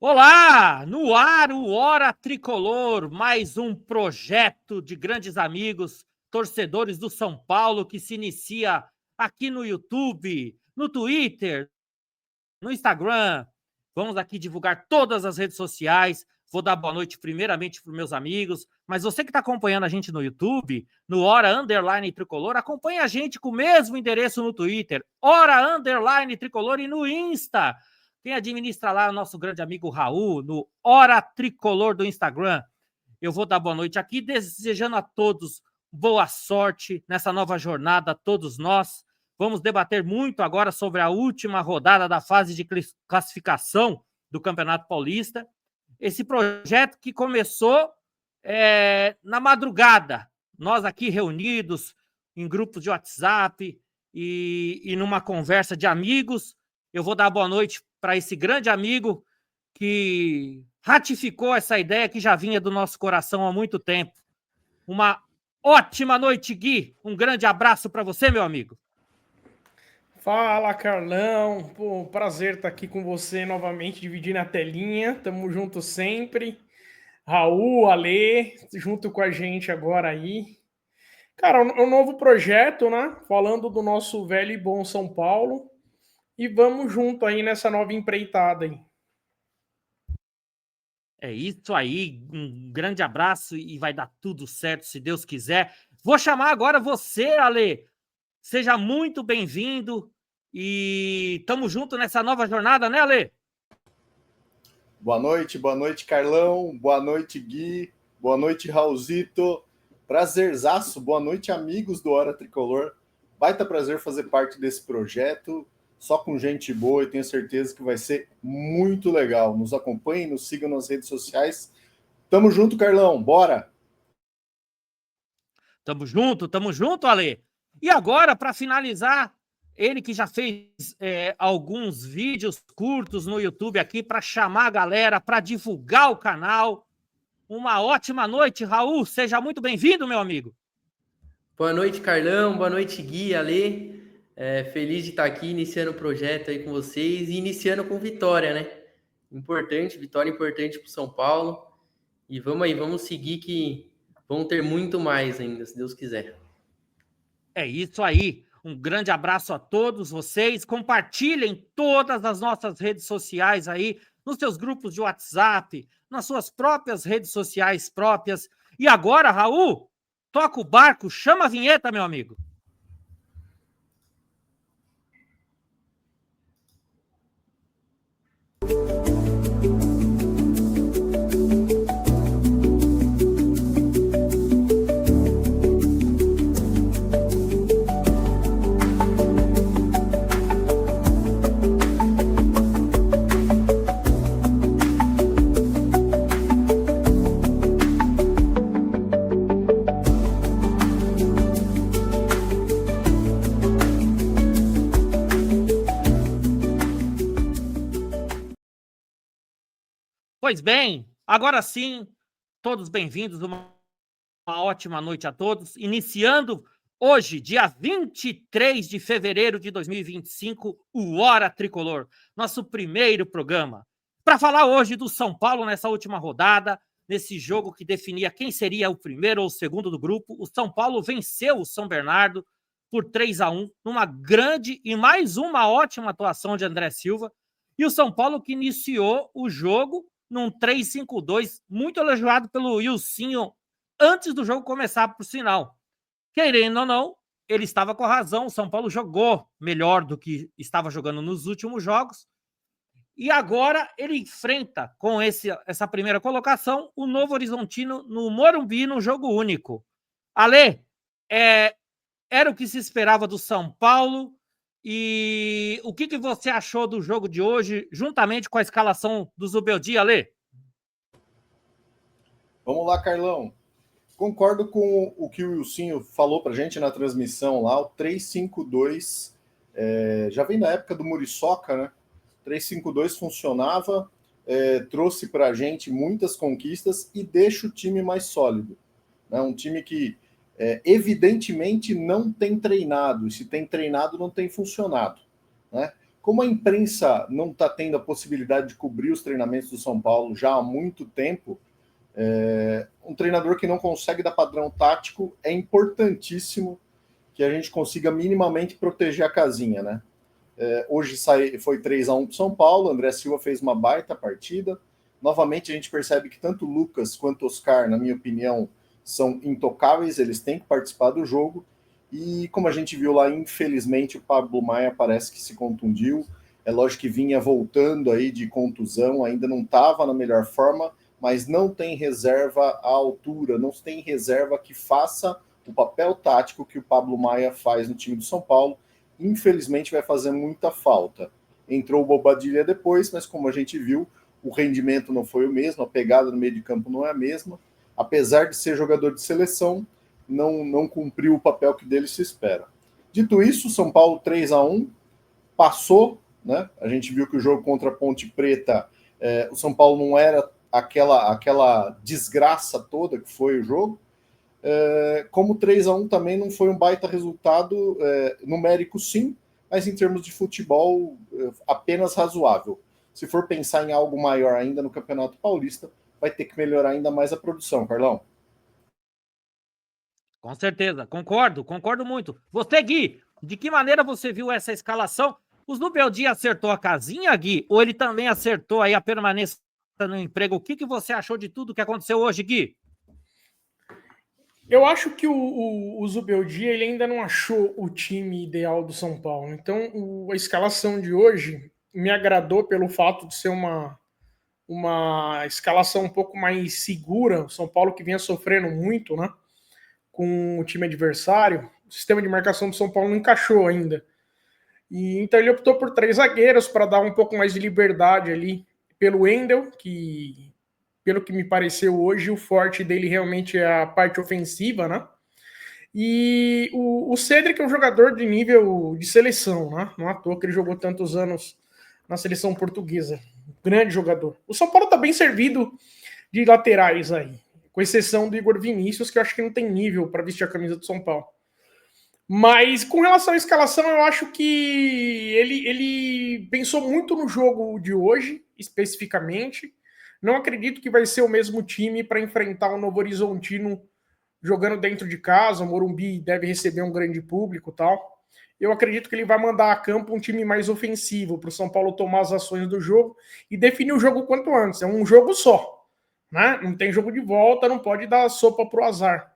Olá! No ar, o Hora Tricolor, mais um projeto de grandes amigos, torcedores do São Paulo, que se inicia aqui no YouTube, no Twitter, no Instagram. Vamos aqui divulgar todas as redes sociais. Vou dar boa noite primeiramente para os meus amigos, mas você que está acompanhando a gente no YouTube, no Hora Underline Tricolor, acompanhe a gente com o mesmo endereço no Twitter, Hora Underline Tricolor, e no Insta. Quem administra lá é o nosso grande amigo Raul, no Hora Tricolor do Instagram. Eu vou dar boa noite aqui, desejando a todos boa sorte nessa nova jornada, a todos nós. Vamos debater muito agora sobre a última rodada da fase de classificação do Campeonato Paulista. Esse projeto que começou na madrugada, nós aqui reunidos em grupos de WhatsApp e numa conversa de amigos. Eu vou dar boa noite para esse grande amigo que ratificou essa ideia que já vinha do nosso coração há muito tempo. Uma ótima noite, Gui. Um grande abraço para você, meu amigo. Fala, Carlão. Pô, prazer estar aqui com você novamente, dividindo a telinha. Tamo junto sempre. Raul, Alê, junto com a gente agora aí. Cara, é um novo projeto, né? Falando do nosso velho e bom São Paulo. E vamos junto aí nessa nova empreitada aí. É isso aí, um grande abraço e vai dar tudo certo, se Deus quiser. Vou chamar agora você, Ale. Seja muito bem-vindo e estamos juntos nessa nova jornada, né, Ale? Boa noite, Carlão. Boa noite, Gui. Boa noite, Raulzito. Prazerzaço. Boa noite, amigos do Hora Tricolor. Baita prazer fazer parte desse projeto, só com gente boa, e tenho certeza que vai ser muito legal. Nos acompanhem, nos sigam nas redes sociais. Tamo junto, Carlão. Bora! Tamo junto, Ale. E agora, para finalizar, ele que já fez alguns vídeos curtos no YouTube aqui para chamar a galera, para divulgar o canal. Uma ótima noite, Raul. Seja muito bem-vindo, meu amigo. Boa noite, Carlão. Boa noite, Gui, Alê. Feliz de estar aqui iniciando o projeto aí com vocês e iniciando com vitória, né? Vitória importante para o São Paulo. E vamos aí, vamos seguir que vão ter muito mais ainda, se Deus quiser. É isso aí. Um grande abraço a todos vocês. Compartilhem todas as nossas redes sociais aí, nos seus grupos de WhatsApp, nas suas próprias redes sociais próprias. E agora, Raul, toca o barco, chama a vinheta, meu amigo. Pois bem, agora sim, todos bem-vindos, uma ótima noite a todos. Iniciando hoje, dia 23 de fevereiro de 2025, o Hora Tricolor, nosso primeiro programa. Para falar hoje do São Paulo nessa última rodada, nesse jogo que definia quem seria o primeiro ou o segundo do grupo, o São Paulo venceu o São Bernardo por 3-1, numa grande e mais uma ótima atuação de André Silva. E o São Paulo que iniciou o jogo num 3-5-2, muito elogiado pelo Wilsinho antes do jogo começar, por sinal. Querendo ou não, ele estava com a razão, o São Paulo jogou melhor do que estava jogando nos últimos jogos, e agora ele enfrenta, com essa primeira colocação, o Novo Horizontino no Morumbi, no jogo único. Ale, era o que se esperava do São Paulo, e o que você achou do jogo de hoje, juntamente com a escalação do Zubeldia, Ale? Vamos lá, Carlão. Concordo com o que o Wilsinho falou pra gente na transmissão lá, o 3-5-2 já vem da época do Muriçoca, né? 3-5-2 funcionava, trouxe pra gente muitas conquistas e deixa o time mais sólido. Né? Um time que evidentemente não tem treinado, e se tem treinado não tem funcionado. Né? como a imprensa não está tendo a possibilidade de cobrir os treinamentos do São Paulo já há muito tempo, um treinador que não consegue dar padrão tático é importantíssimo que a gente consiga minimamente proteger a casinha, né? Hoje foi 3-1 para o São Paulo, André Silva fez uma baita partida. Novamente a gente percebe que tanto o Lucas quanto o Oscar, na minha opinião, são intocáveis, eles têm que participar do jogo. E como a gente viu lá, infelizmente, o Pablo Maia parece que se contundiu. É lógico que vinha voltando aí de contusão, ainda não estava na melhor forma, mas não tem reserva à altura, não tem reserva que faça o papel tático que o Pablo Maia faz no time do São Paulo. Infelizmente vai fazer muita falta. Entrou o Bobadilla depois, mas como a gente viu, o rendimento não foi o mesmo, a pegada no meio de campo não é a mesma. Apesar de ser jogador de seleção, não cumpriu o papel que dele se espera. Dito isso, São Paulo 3-1, passou, né? A gente viu que o jogo contra a Ponte Preta, o São Paulo não era aquela desgraça toda que foi o jogo. Como 3-1 também não foi um baita resultado numérico, sim, mas em termos de futebol, apenas razoável. Se for pensar em algo maior ainda no Campeonato Paulista, vai ter que melhorar ainda mais a produção, Carlão. Com certeza, concordo muito. Você, Gui, de que maneira você viu essa escalação? O Zubeldia acertou a casinha, Gui, ou ele também acertou aí a permanência no emprego? O que você achou de tudo que aconteceu hoje, Gui? Eu acho que o Zubeldia ele ainda não achou o time ideal do São Paulo. Então, a escalação de hoje me agradou pelo fato de ser uma escalação um pouco mais segura. O São Paulo que vinha sofrendo muito, né, com o time adversário. O sistema de marcação do São Paulo não encaixou ainda. E então ele optou por 3 zagueiros para dar um pouco mais de liberdade ali pelo Wendel, que pelo que me pareceu hoje, o forte dele realmente é a parte ofensiva, né? E o Cedric é um jogador de nível de seleção, né? Não à toa que ele jogou tantos anos na seleção portuguesa. Grande jogador. O São Paulo tá bem servido de laterais aí, com exceção do Igor Vinícius, que eu acho que não tem nível para vestir a camisa do São Paulo. Mas com relação à escalação, eu acho que ele pensou muito no jogo de hoje, especificamente. Não acredito que vai ser o mesmo time para enfrentar o Novo Horizontino jogando dentro de casa. O Morumbi deve receber um grande público e tal. Eu acredito que ele vai mandar a campo um time mais ofensivo para o São Paulo tomar as ações do jogo e definir o jogo quanto antes. É um jogo só, né? Não tem jogo de volta, não pode dar sopa para o azar.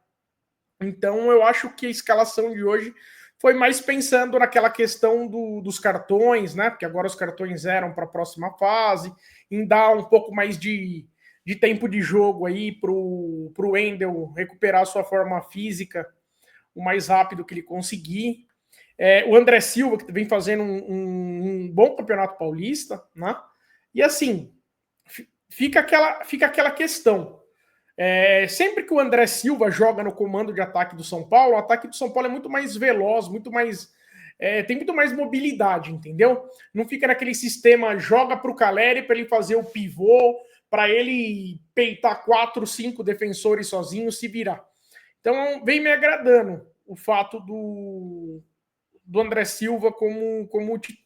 Então eu acho que a escalação de hoje foi mais pensando naquela questão dos cartões, né? Porque agora os cartões eram para a próxima fase, em dar um pouco mais de tempo de jogo aí para o Wendel recuperar sua forma física o mais rápido que ele conseguir. O André Silva, que vem fazendo um bom campeonato paulista, né? E assim, fica aquela questão. Sempre que o André Silva joga no comando de ataque do São Paulo, o ataque do São Paulo é muito mais veloz, muito mais tem muito mais mobilidade, entendeu? Não fica naquele sistema, joga para o Caleri para ele fazer o pivô, para ele peitar 4, 5 defensores sozinho, se virar. Então vem me agradando o fato do André Silva como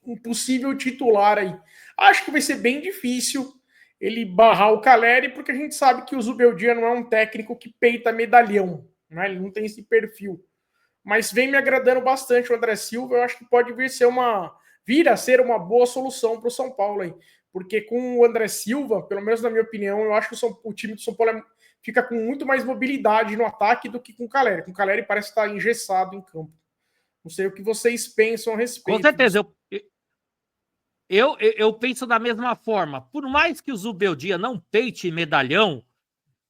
um possível titular aí. Acho que vai ser bem difícil ele barrar o Caleri, porque a gente sabe que o Zubeldia não é um técnico que peita medalhão, né? Ele não tem esse perfil. Mas vem me agradando bastante o André Silva. Eu acho que pode vir a ser uma boa solução para o São Paulo aí. Porque com o André Silva, pelo menos na minha opinião, eu acho que o time do São Paulo fica com muito mais mobilidade no ataque do que com o Caleri. Com o Caleri parece estar engessado em campo. Não sei o que vocês pensam a respeito. Com certeza, eu penso da mesma forma. Por mais que o Zubeldia não peite medalhão,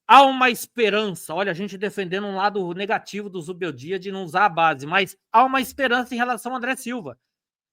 há uma esperança. Olha, a gente defendendo um lado negativo do Zubeldia de não usar a base, mas há uma esperança em relação ao André Silva,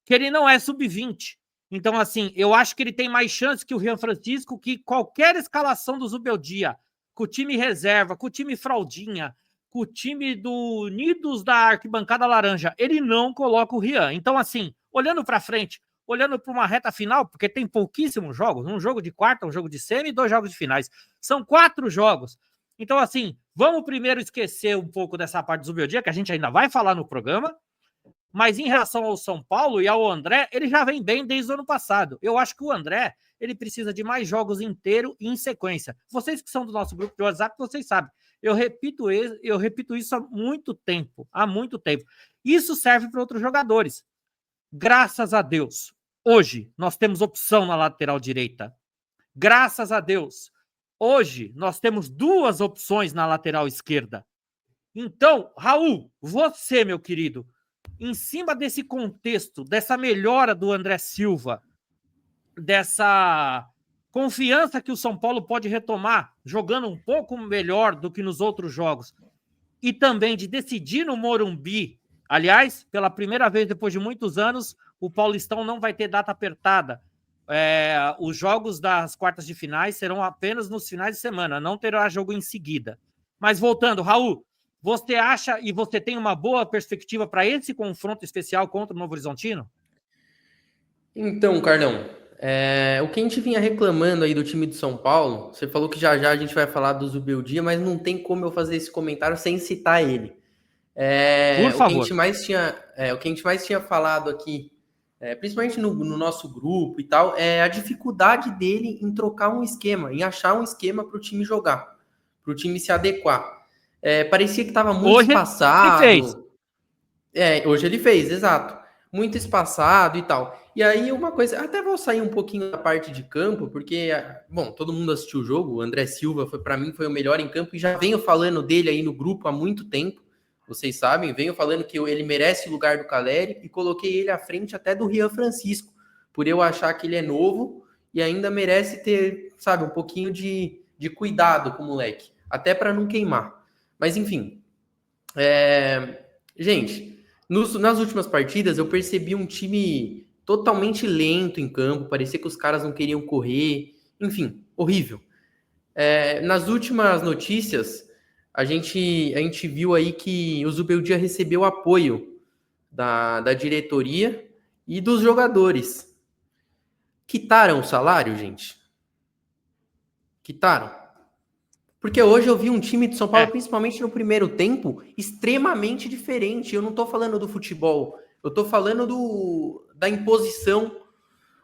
que ele não é sub-20. Então, assim, eu acho que ele tem mais chance que o Rian Francisco, que qualquer escalação do Zubeldia, com o time reserva, com o time fraldinha, com o time do Unidos da Arquibancada Laranja, ele não coloca o Rian. Então, assim, olhando para frente, olhando para uma reta final, porque tem pouquíssimos jogos, um jogo de quarta, um jogo de semi e 2 jogos de finais. São 4 jogos. Então, assim, vamos primeiro esquecer um pouco dessa parte do Zubeldia, que a gente ainda vai falar no programa, Mas em relação ao São Paulo e ao André, ele já vem bem desde o ano passado. Eu acho que o André, ele precisa de mais jogos inteiro e em sequência. Vocês que são do nosso grupo de WhatsApp, vocês sabem. Eu repito isso há muito tempo. Isso serve para outros jogadores. Graças a Deus, hoje nós temos opção na lateral direita. Graças a Deus, hoje nós temos 2 opções na lateral esquerda. Então, Raul, você, meu querido, em cima desse contexto, dessa melhora do André Silva, dessa confiança que o São Paulo pode retomar, jogando um pouco melhor do que nos outros jogos, e também de decidir no Morumbi. Aliás, pela primeira vez depois de muitos anos, o Paulistão não vai ter data apertada. Os jogos das quartas de finais serão apenas nos finais de semana, não terá jogo em seguida. Mas voltando, Raul, você acha e você tem uma boa perspectiva para esse confronto especial contra o Novo Horizontino? Então, Carlão, o que a gente vinha reclamando aí do time de São Paulo, você falou que já a gente vai falar do Zubeldia, mas não tem como eu fazer esse comentário sem citar ele. Por favor. O que a gente mais tinha falado aqui, principalmente no nosso grupo e tal, é a dificuldade dele em trocar um esquema, em achar um esquema para o time jogar, para o time se adequar. Parecia que estava muito espaçado. Ele fez. Hoje ele fez, exato. Muito espaçado e tal. E aí uma coisa, até vou sair um pouquinho da parte de campo, porque, bom, todo mundo assistiu o jogo, o André Silva para mim foi o melhor em campo e já venho falando dele aí no grupo há muito tempo, vocês sabem, venho falando que ele merece o lugar do Calleri e coloquei ele à frente até do Rian Francisco, por eu achar que ele é novo e ainda merece ter, sabe, um pouquinho de cuidado com o moleque, até para não queimar. Mas enfim, gente, nas últimas partidas eu percebi um time totalmente lento em campo, parecia que os caras não queriam correr, enfim, horrível. Nas últimas notícias, a gente viu aí que o Zubeldia recebeu apoio da diretoria e dos jogadores. Quitaram o salário, gente? Quitaram. Porque hoje eu vi um time de São Paulo, principalmente no primeiro tempo, extremamente diferente. Eu não estou falando do futebol, eu estou falando da imposição.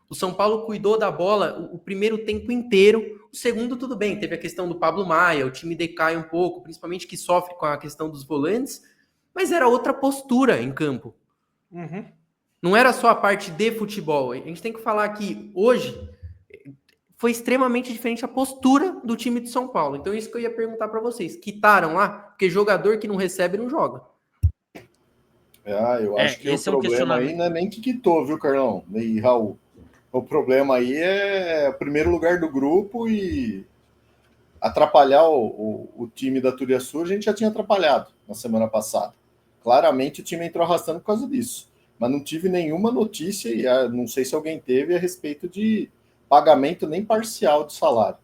O São Paulo cuidou da bola o primeiro tempo inteiro. O segundo, tudo bem, teve a questão do Pablo Maia, o time decai um pouco, principalmente que sofre com a questão dos volantes, mas era outra postura em campo. Uhum. Não era só a parte de futebol. A gente tem que falar que hoje foi extremamente diferente a postura do time de São Paulo. Então, isso que eu ia perguntar para vocês. Quitaram lá? Porque jogador que não recebe não joga. Eu acho que o problema aí não é nem que quitou, viu, Carlão e Raul? O problema aí é o primeiro lugar do grupo e atrapalhar o time da Turiaçu, a gente já tinha atrapalhado na semana passada. Claramente o time entrou arrastando por causa disso. Mas não tive nenhuma notícia, e não sei se alguém teve, a respeito de pagamento nem parcial de salário.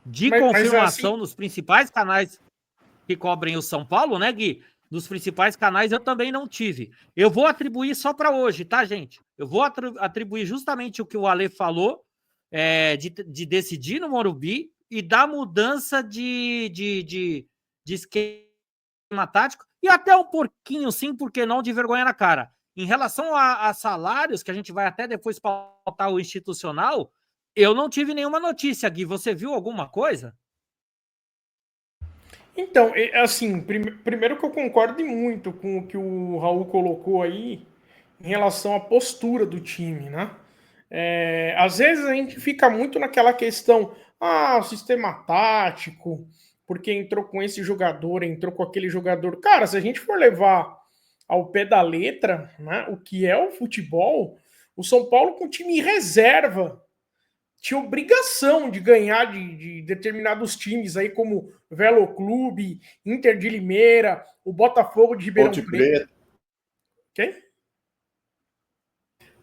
Confirmação assim, nos principais canais que cobrem o São Paulo, né, Gui? Nos principais canais eu também não tive. Eu vou atribuir só para hoje, tá, gente? Eu vou atribuir justamente o que o Ale falou, de decidir no Morumbi e da mudança de esquema tático e até um pouquinho, sim, por que não, de vergonha na cara. Em relação a salários, que a gente vai até depois pautar o institucional, eu não tive nenhuma notícia, Gui. Você viu alguma coisa? Então, assim, primeiro que eu concordo muito com o que o Raul colocou aí em relação à postura do time, né? Às vezes a gente fica muito naquela questão, o sistema tático, porque entrou com esse jogador, entrou com aquele jogador. Cara, se a gente for levar ao pé da letra, né, o que é o futebol, o São Paulo com time riserva tinha obrigação de ganhar de determinados times aí, como Velo Clube, Inter de Limeira, o Botafogo de Ribeirão Preto. Quem?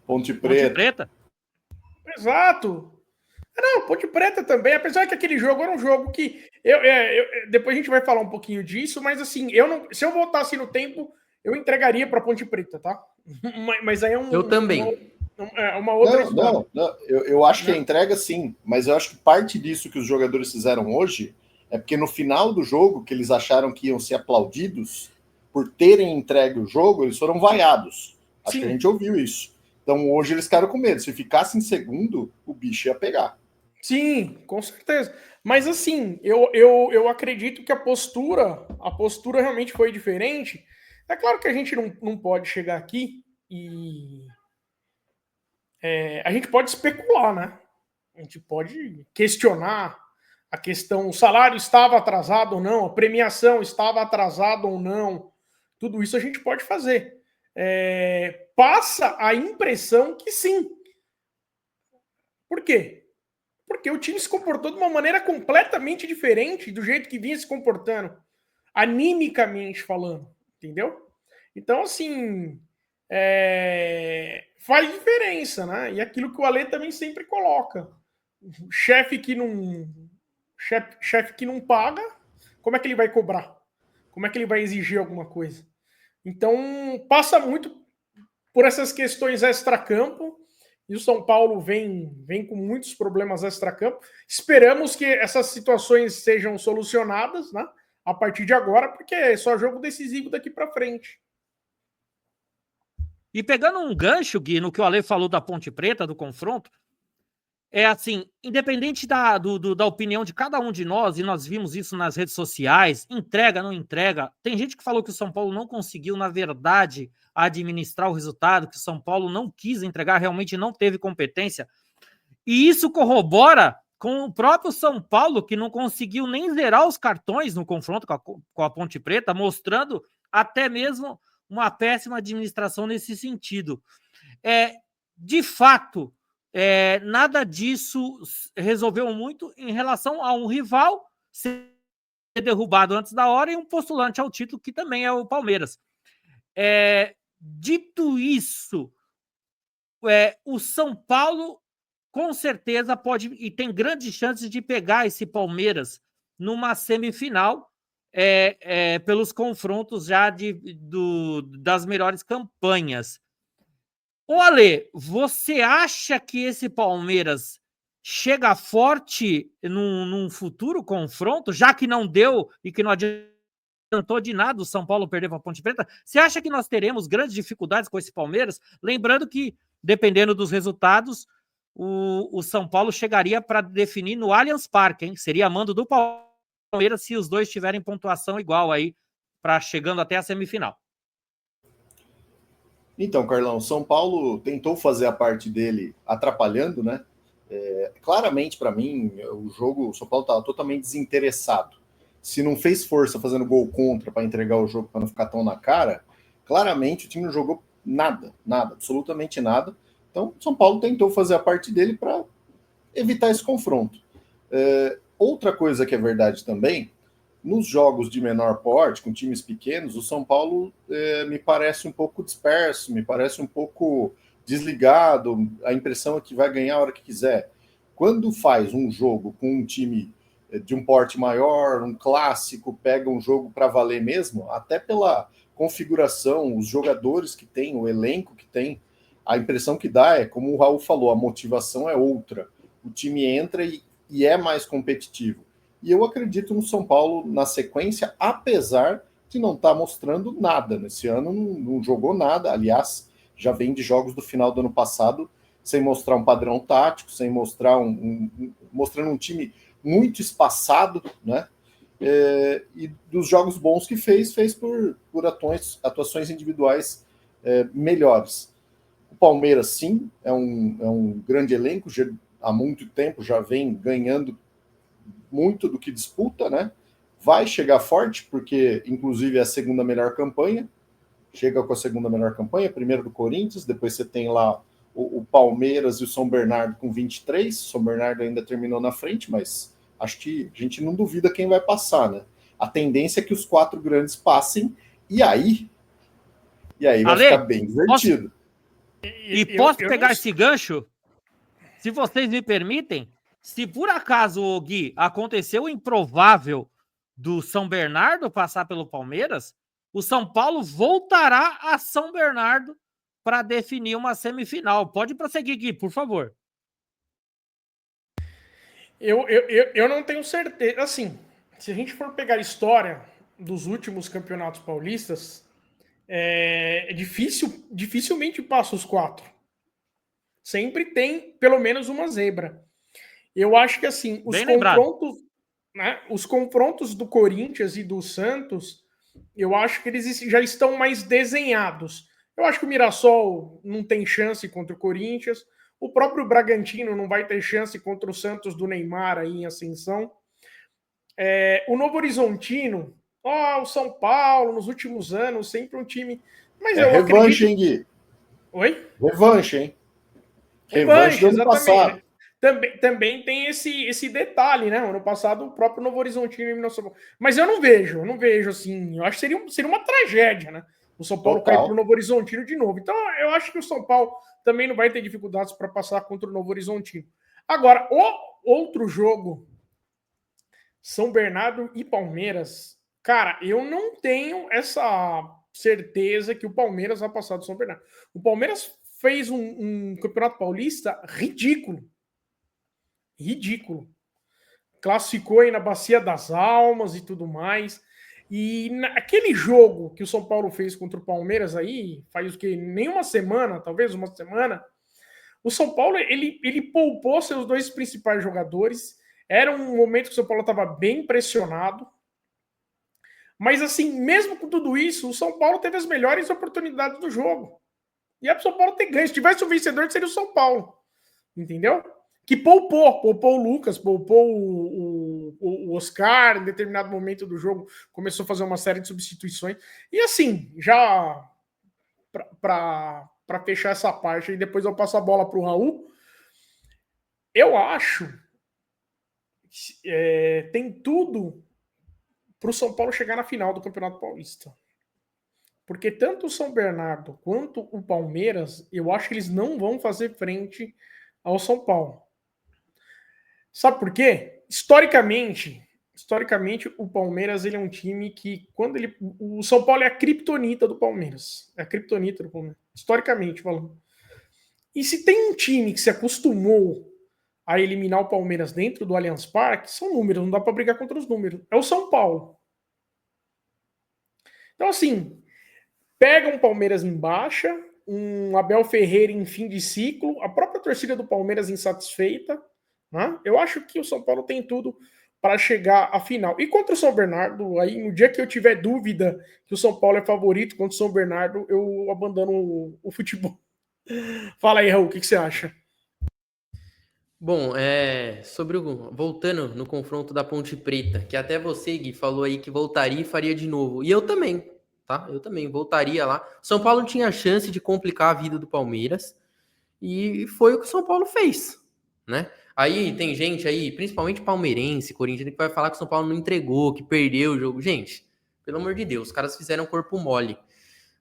Ponte Preta. Exato. Não, Ponte Preta também, apesar que aquele jogo era um jogo que depois a gente vai falar um pouquinho disso, mas assim, se eu voltasse no tempo, eu entregaria para Ponte Preta, tá? Mas aí é eu também. Uma outra história. Não. Eu acho que a entrega sim, mas eu acho que parte disso que os jogadores fizeram hoje é porque no final do jogo, que eles acharam que iam ser aplaudidos, por terem entregue o jogo, eles foram vaiados. Acho Sim. que a gente ouviu isso. Então hoje eles ficaram com medo. Se ficasse em segundo, o bicho ia pegar. Sim, com certeza. Mas assim, eu acredito que a postura realmente foi diferente. É claro que a gente não pode chegar aqui e a gente pode especular, né? A gente pode questionar a questão, o salário estava atrasado ou não, a premiação estava atrasada ou não. Tudo isso a gente pode fazer. Passa a impressão que sim. Por quê? Porque o time se comportou de uma maneira completamente diferente do jeito que vinha se comportando, animicamente falando, entendeu? Então, assim, faz diferença, né? E aquilo que o Ale também sempre coloca. Chefe que não paga, como é que ele vai cobrar? Como é que ele vai exigir alguma coisa? Então, passa muito por essas questões extracampo, e o São Paulo vem com muitos problemas extracampo. Esperamos que essas situações sejam solucionadas, né, a partir de agora, porque é só jogo decisivo daqui para frente. E pegando um gancho, Gui, no que o Ale falou da Ponte Preta, do confronto, é assim, independente da opinião de cada um de nós, e nós vimos isso nas redes sociais, entrega, não entrega, tem gente que falou que o São Paulo não conseguiu, na verdade, administrar o resultado, que o São Paulo não quis entregar, realmente não teve competência, e isso corrobora com o próprio São Paulo, que não conseguiu nem zerar os cartões no confronto com a Ponte Preta, mostrando até mesmo uma péssima administração nesse sentido. De fato, nada disso resolveu muito em relação a um rival ser derrubado antes da hora e um postulante ao título, que também é o Palmeiras. Dito isso, o São Paulo com certeza pode e tem grandes chances de pegar esse Palmeiras numa semifinal pelos confrontos já das melhores campanhas. Ô Ale, você acha que esse Palmeiras chega forte num futuro confronto, já que não deu e que não adiantou de nada o São Paulo perder para a Ponte Preta? Você acha que nós teremos grandes dificuldades com esse Palmeiras? Lembrando que, dependendo dos resultados, o São Paulo chegaria para definir no Allianz Parque, hein? Seria mando do Palmeiras se os dois tiverem pontuação igual aí, para chegando até a semifinal. Então, Carlão, São Paulo tentou fazer a parte dele atrapalhando, né? Claramente, para mim, o São Paulo estava totalmente desinteressado. Se não fez força fazendo gol contra para entregar o jogo para não ficar tão na cara, claramente o time não jogou nada, absolutamente nada. Então, São Paulo tentou fazer a parte dele para evitar esse confronto. Outra coisa que é verdade também, nos jogos de menor porte, com times pequenos, o São Paulo me parece um pouco disperso, me parece um pouco desligado, a impressão é que vai ganhar a hora que quiser. Quando faz um jogo com um time de um porte maior, um clássico, pega um jogo para valer mesmo, até pela configuração, os jogadores que tem, o elenco que tem, a impressão que dá é, como o Raul falou, a motivação é outra. O time entra e é mais competitivo. E eu acredito no São Paulo na sequência, apesar de não estar mostrando nada. Nesse ano não jogou nada. Aliás, já vem de jogos do final do ano passado sem mostrar um padrão tático, sem mostrar mostrando um time muito espaçado, né? E dos jogos bons que fez por atuações individuais melhores. O Palmeiras, sim, é um grande elenco, há muito tempo já vem ganhando muito do que disputa, né? Vai chegar forte, porque inclusive é a segunda melhor campanha, chega com a segunda melhor campanha, primeiro do Corinthians, depois você tem lá o Palmeiras e o São Bernardo com 23, o São Bernardo ainda terminou na frente, mas acho que a gente não duvida quem vai passar, né? A tendência é que os 4 grandes passem, e aí vai Ale, ficar bem divertido. Posso pegar esse gancho? Se vocês me permitem, se por acaso, Gui, aconteceu o improvável do São Bernardo passar pelo Palmeiras, o São Paulo voltará a São Bernardo para definir uma semifinal. Pode prosseguir, Gui, por favor. Eu não tenho certeza. Assim, se a gente for pegar a história, dos últimos campeonatos paulistas, dificilmente passa os 4. Sempre tem pelo menos uma zebra. Eu acho que assim, os confrontos do Corinthians e do Santos, eu acho que eles já estão mais desenhados. Eu acho que o Mirassol não tem chance contra o Corinthians. O próprio Bragantino não vai ter chance contra o Santos do Neymar aí em ascensão. O Novo Horizontino, o São Paulo, nos últimos anos, sempre um time... Mas eu revanche, acredito... hein, Gui? Oi? Revanche, hein? Revanche do ano passado. Também tem esse detalhe, né? Ano passado, o próprio Novo Horizontino eliminou o São Paulo. Mas eu não vejo assim. Eu acho que seria uma tragédia, né? O São Paulo cair para o Novo Horizontino de novo. Então, eu acho que o São Paulo também não vai ter dificuldades para passar contra o Novo Horizontino. Agora, o outro jogo, São Bernardo e Palmeiras, cara, eu não tenho essa certeza que o Palmeiras vai passar do São Bernardo. O Palmeiras fez um Campeonato Paulista ridículo. Classificou aí na Bacia das Almas e tudo mais. E naquele jogo que o São Paulo fez contra o Palmeiras aí, faz o que? Nem uma semana, talvez uma semana, o São Paulo, ele poupou seus 2 principais jogadores. Era um momento que o São Paulo estava bem pressionado. Mas assim, mesmo com tudo isso, o São Paulo teve as melhores oportunidades do jogo. E é para o São Paulo ter ganho. Se tivesse o vencedor, seria o São Paulo. Entendeu? Que poupou o Lucas, poupou o Oscar, em determinado momento do jogo, começou a fazer uma série de substituições. E assim, já para fechar essa parte, e depois eu passo a bola para o Raul, eu acho que tem tudo para o São Paulo chegar na final do Campeonato Paulista. Porque tanto o São Bernardo quanto o Palmeiras, eu acho que eles não vão fazer frente ao São Paulo. Sabe por quê? Historicamente, o Palmeiras ele é um time que, o São Paulo é a criptonita do Palmeiras. É a criptonita do Palmeiras. Historicamente falando. E se tem um time que se acostumou a eliminar o Palmeiras dentro do Allianz Parque, são números, não dá para brigar contra os números. É o São Paulo. Então, assim, pega um Palmeiras em baixa, um Abel Ferreira em fim de ciclo, a própria torcida do Palmeiras insatisfeita. Né? Eu acho que o São Paulo tem tudo para chegar à final. E contra o São Bernardo, aí no dia que eu tiver dúvida que o São Paulo é favorito contra o São Bernardo, eu abandono o futebol. Fala aí, Raul, o que você acha? Bom, voltando no confronto da Ponte Preta, que até você, Gui, falou aí que voltaria e faria de novo. E eu também, tá? Eu também voltaria lá. O São Paulo tinha chance de complicar a vida do Palmeiras e foi o que o São Paulo fez, né? Aí tem gente aí, principalmente palmeirense, corintiano, que vai falar que o São Paulo não entregou, que perdeu o jogo. Gente, pelo amor de Deus, os caras fizeram corpo mole.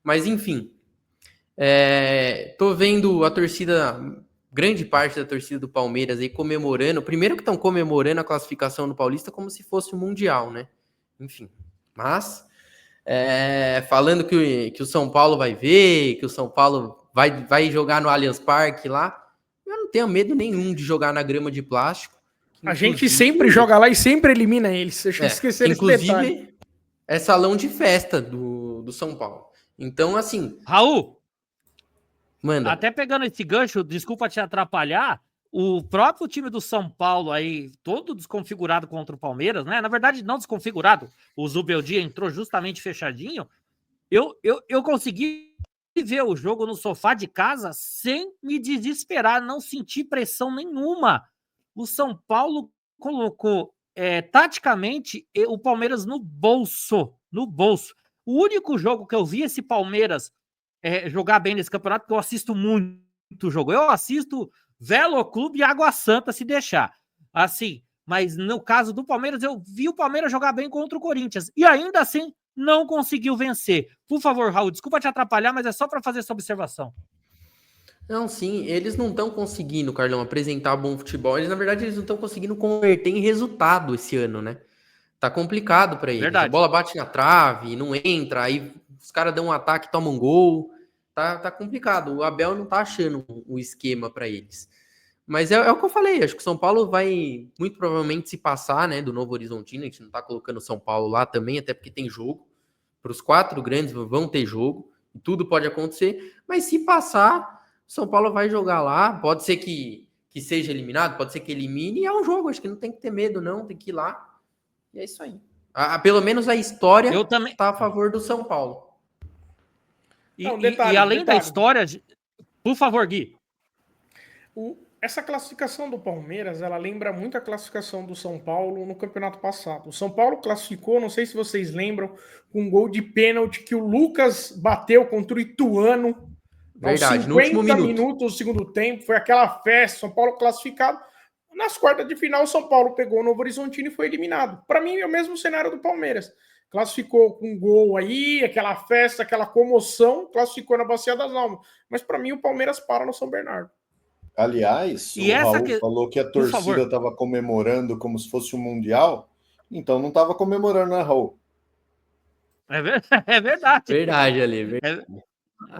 Mas enfim, tô vendo a torcida, grande parte da torcida do Palmeiras aí comemorando. Primeiro que estão comemorando a classificação no Paulista como se fosse o Mundial, né? Enfim, mas falando que o São Paulo vai ver, que o São Paulo vai jogar no Allianz Parque lá. Eu não tenho medo nenhum de jogar na grama de plástico. A gente sempre joga lá e sempre elimina eles. Deixa eu esquecer esse detalhe. Inclusive, é salão de festa do São Paulo. Então, assim... Raul, manda. Até pegando esse gancho, desculpa te atrapalhar, o próprio time do São Paulo aí, todo desconfigurado contra o Palmeiras, né? Na verdade, não desconfigurado. O Zubeldia entrou justamente fechadinho. Eu consegui ver o jogo no sofá de casa sem me desesperar, não senti pressão nenhuma. O São Paulo colocou taticamente o Palmeiras no bolso. O único jogo que eu vi esse Palmeiras jogar bem nesse campeonato, porque eu assisto muito jogo. Eu assisto Velo Clube e Água Santa, se deixar. Assim, mas no caso do Palmeiras, eu vi o Palmeiras jogar bem contra o Corinthians. E ainda assim, não conseguiu vencer. Por favor, Raul, desculpa te atrapalhar, mas é só para fazer essa observação. Não, sim, eles não estão conseguindo, Carlão, apresentar bom futebol. Na verdade, eles não estão conseguindo converter em resultado esse ano, né? Tá complicado para eles. Verdade. A bola bate na trave, não entra, aí os caras dão um ataque, tomam um gol. Tá complicado. O Abel não tá achando o esquema para eles. Mas é o que eu falei, acho que o São Paulo vai muito provavelmente se passar, né, do Novo Horizontino, a gente não tá colocando o São Paulo lá também, até porque tem jogo. Para os 4 grandes vão ter jogo, e tudo pode acontecer, mas se passar, o São Paulo vai jogar lá, pode ser que seja eliminado, pode ser que elimine, e é um jogo, acho que não tem que ter medo não, tem que ir lá, e é isso aí. Pelo menos a história está a favor do São Paulo. Não, E além da história, por favor, Gui. Essa classificação do Palmeiras, ela lembra muito a classificação do São Paulo no campeonato passado. O São Paulo classificou, não sei se vocês lembram, com um gol de pênalti que o Lucas bateu contra o Ituano. Verdade, no último minutos do segundo tempo, foi aquela festa, São Paulo classificado. Nas quartas de final, o São Paulo pegou o Novo Horizontino e foi eliminado. Para mim, é o mesmo cenário do Palmeiras. Classificou com um gol aí, aquela festa, aquela comoção, classificou na Bacia das Almas. Mas para mim, o Palmeiras para no São Bernardo. Aliás, o Raul falou que a torcida estava comemorando como se fosse um Mundial, então não estava comemorando, né, Raul? É verdade. Verdade, Ali.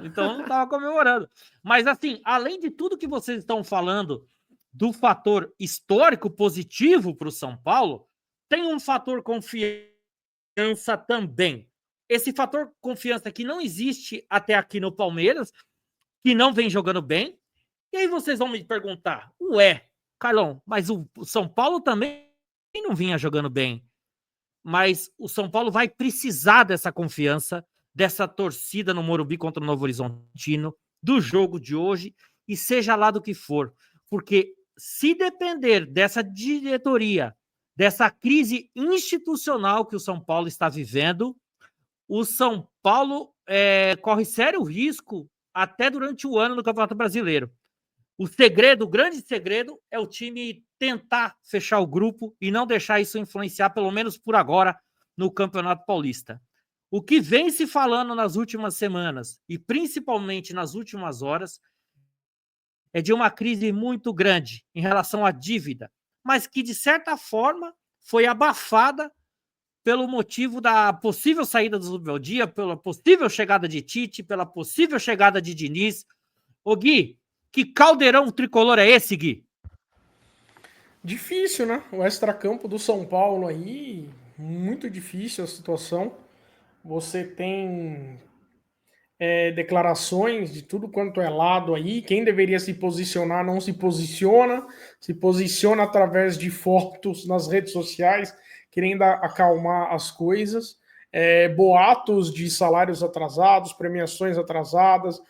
Então não estava comemorando. Mas assim, além de tudo que vocês estão falando do fator histórico positivo para o São Paulo, tem um fator confiança também. Esse fator confiança que não existe até aqui no Palmeiras, que não vem jogando bem. E aí vocês vão me perguntar, Carlão, mas o São Paulo também não vinha jogando bem. Mas o São Paulo vai precisar dessa confiança, dessa torcida no Morumbi contra o Novo Horizontino, do jogo de hoje, e seja lá do que for. Porque se depender dessa diretoria, dessa crise institucional que o São Paulo está vivendo, o São Paulo corre sério risco até durante o ano no Campeonato Brasileiro. O grande segredo, é o time tentar fechar o grupo e não deixar isso influenciar, pelo menos por agora, no Campeonato Paulista. O que vem se falando nas últimas semanas, e principalmente nas últimas horas, é de uma crise muito grande em relação à dívida, mas que, de certa forma, foi abafada pelo motivo da possível saída do Zubeldia, pela possível chegada de Tite, pela possível chegada de Diniz. Ô Gui, que caldeirão tricolor é esse, Gui? Difícil, né? O extracampo do São Paulo aí, muito difícil a situação. Você tem declarações de tudo quanto é lado aí. Quem deveria se posicionar não se posiciona através de fotos nas redes sociais, querendo acalmar as coisas. Boatos de salários atrasados, premiações atrasadas.